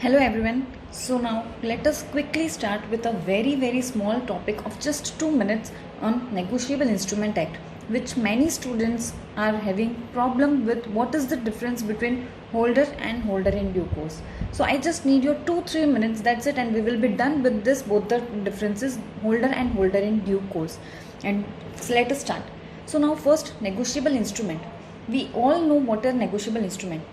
Hello everyone. So now let us quickly start with a very small topic of just 2 minutes on Negotiable Instrument Act, which many students are having problem with. What is the difference between holder and holder in due course? So I just need your 2-3 minutes, that's it, and we will be done with this, both the differences, holder and holder in due course. And so let us start. So now first, negotiable instrument. We all know what is negotiable instrument.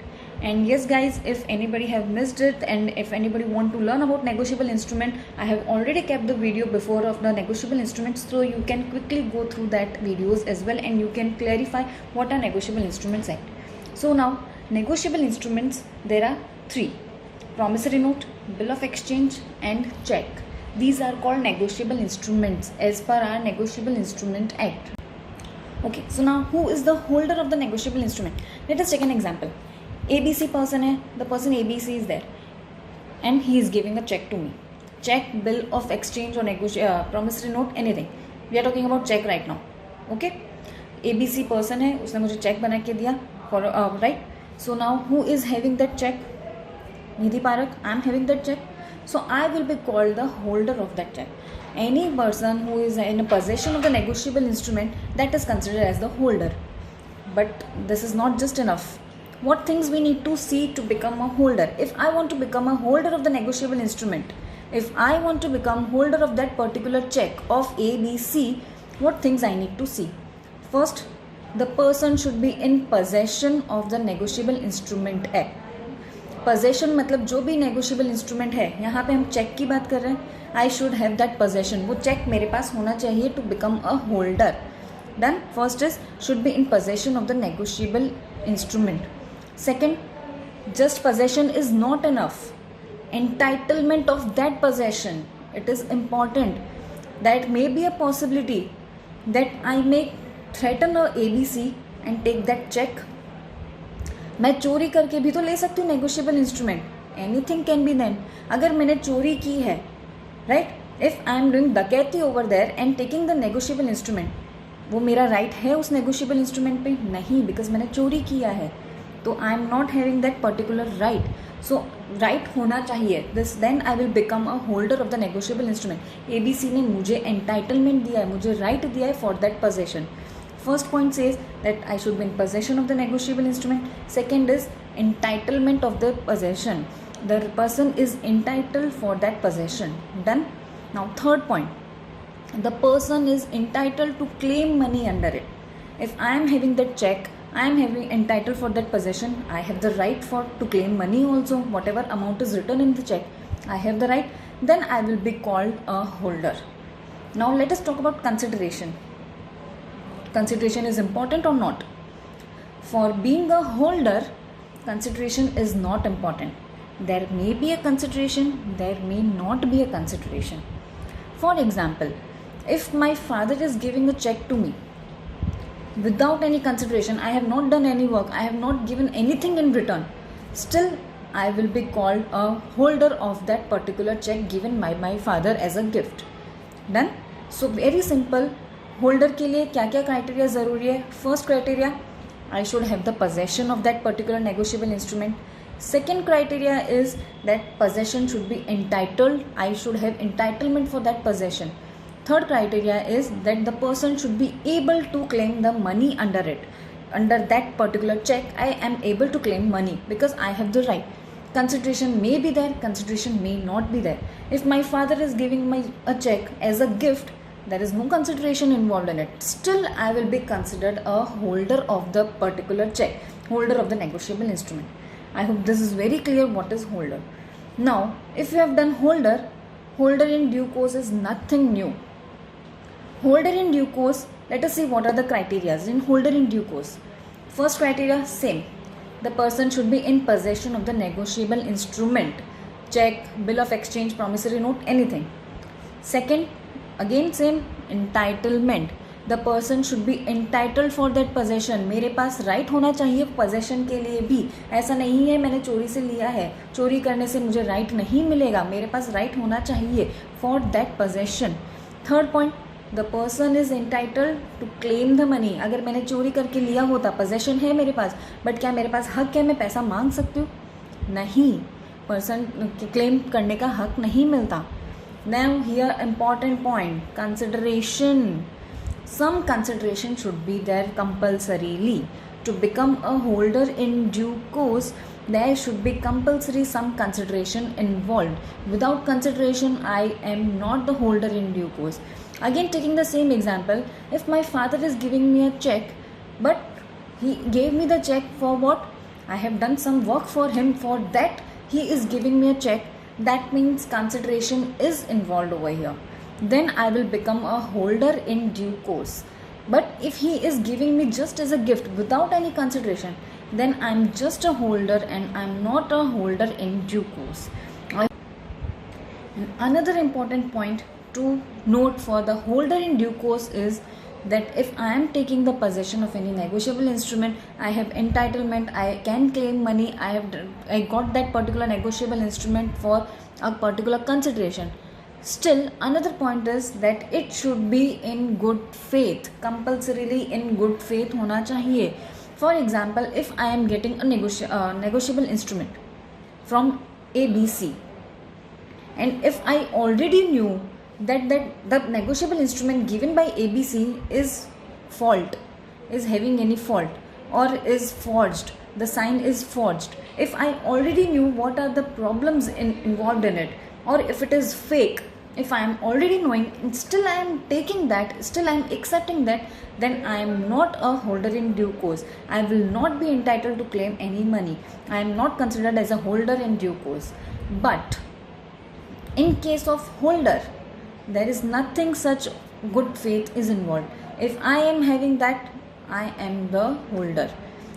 And yes guys, if anybody have missed it and if anybody want to learn about negotiable instrument, I have already kept the video before of the negotiable instruments, so you can quickly go through that videos as well and you can clarify what are negotiable instruments act. So now negotiable instruments, there are 3: promissory note, bill of exchange and check. These are called negotiable instruments as per our negotiable instrument act. Okay, so now who is the holder of the negotiable instrument? Let us take an example. ABC person है, the person ABC is there and he is giving a check to me. Check, bill of exchange or promissory note, anything. We are talking about check right now. Okay? ABC person है, उसने मुझे check बना के दिया for right. So now who is having that check? Nidhi Parak. I am having that check. So I will be called the holder of that check. Any person who is in possession of the negotiable instrument, that is considered as the holder. But this is not just enough. What things we need to see to become a holder? If I want to become a holder of the negotiable instrument, if I want to become holder of that particular check of ABC, what things I need to see? First, the person should be in possession of the negotiable instrument act. Possession मतलब जो भी negotiable instrument है, यहाँ पे हम check की बात कर रहे हैं. I should have that possession. वो check मेरे पास होना चाहिए to become a holder. Then first is should be in possession of the negotiable instrument. Second, just possession is not enough. Entitlement of that possession, it is important. That may be a possibility that I may threaten a ABC and take that check. मैं चोरी करके भी तो ले सकती हूँ negotiable instrument. Anything can be done. अगर मैंने चोरी की है, right? If I am doing डकैती over there and taking the negotiable instrument, वो मेरा right है उस negotiable instrument पे? नहीं, because मैंने चोरी किया है. तो I am not having that particular right. So right होना चाहिए. This then I will become a holder of the negotiable instrument. ABC ने मुझे एंटाइटलमेंट दिया है, मुझे राइट दिया है for that possession. First point says that I should be in possession of the negotiable instrument. Second is entitlement of the possession. The person is entitled for that possession. Done. Now third point, the person is entitled to claim money under it. If I am having that cheque, I am having entitled for that possession. I have the right for to claim money also. Whatever amount is written in the check, I have the right. Then I will be called a holder. Now let us talk about consideration. Consideration is important or not? For being a holder, consideration is not important. There may be a consideration, there may not be a consideration. For example, if my father is giving a check to me, without any consideration, I have not done any work, I have not given anything in return, still I will be called a holder of that particular check given by my father as a gift. Done. So very simple. Holder के लिए क्या क्या criteria ज़रूरी है? First criteria, I should have the possession of that particular negotiable instrument. Second criteria is that possession should be entitled. I should have entitlement for that possession. Third criteria is that the person should be able to claim the money under it. Under that particular check, I am able to claim money because I have the right. Consideration may be there, consideration may not be there. If my father is giving me a check as a gift, there is no consideration involved in it. Still, I will be considered a holder of the particular check, holder of the negotiable instrument. I hope this is very clear what is holder. Now, if you have done holder, holder in due course is nothing new. Holder in due course, let us see what are the criteria in holder in due course. First criteria, same. The person should be in possession of the negotiable instrument. Check, bill of exchange, promissory note, anything. Second, again same, entitlement. The person should be entitled for that possession. मेरे पास right होना चाहिए possession के लिए भी. ऐसा नहीं है मैंने चोरी से लिया है, चोरी करने से मुझे right नहीं मिलेगा. मेरे पास right होना चाहिए for that possession. Third point, the person is entitled to claim the money. अगर मैंने चोरी करके लिया होता, पोजेशन है मेरे पास, बट क्या मेरे पास हक है, मैं पैसा मांग सकती हूँ? नहीं. पर्सन क्लेम करने का हक नहीं मिलता. Now here important point, consideration. Some consideration should be there compulsorily. To become a holder in due course, there should be compulsory some consideration involved. Without consideration, I am not the holder in due course. Again, taking the same example, if my father is giving me a check, but he gave me the check for what? I have done some work for him, for that he is giving me a check. That means consideration is involved over here. Then I will become a holder in due course. But if he is giving me just as a gift without any consideration, then I'm just a holder and I'm not a holder in due course. And another important point to note for the holder in due course is that if I am taking the possession of any negotiable instrument, I have entitlement, I can claim money, I got that particular negotiable instrument for a particular consideration. Still, another point is that it should be in good faith, compulsorily in good faith hona chahiye. For example, if I am getting a negotiable instrument from ABC, and if I already knew that the negotiable instrument given by ABC is having any fault, or is forged, the sign is forged, if I already knew what are the problems involved in it, or if it is fake, if I am already knowing and still I am taking that, still I am accepting that, then I am not a holder in due course. I will not be entitled to claim any money. I am not considered as a holder in due course. But in case of holder, there is nothing such good faith is involved. If I am having that, I am the holder.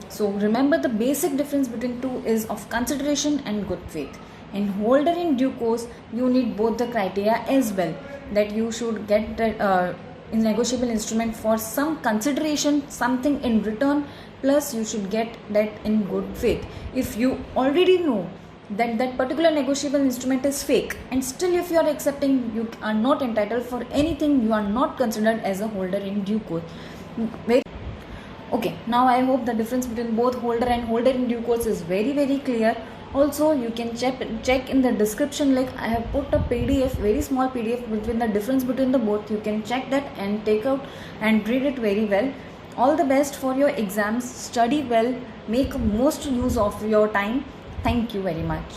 So remember, the basic difference between two is of consideration and good faith. In holder in due course, you need both the criteria as well, that you should get that negotiable instrument for some consideration, something in return, plus you should get that in good faith. If you already know that particular negotiable instrument is fake, and still if you are accepting, you are not entitled for anything, you are not considered as a holder in due course. Okay, now I hope the difference between both holder and holder in due course is very very clear. Also, you can check in the description link. I have put a PDF, very small PDF, between the difference between the both. You can check that and take out and read it very well. All the best for your exams. Study well, make most use of your time. Thank you very much.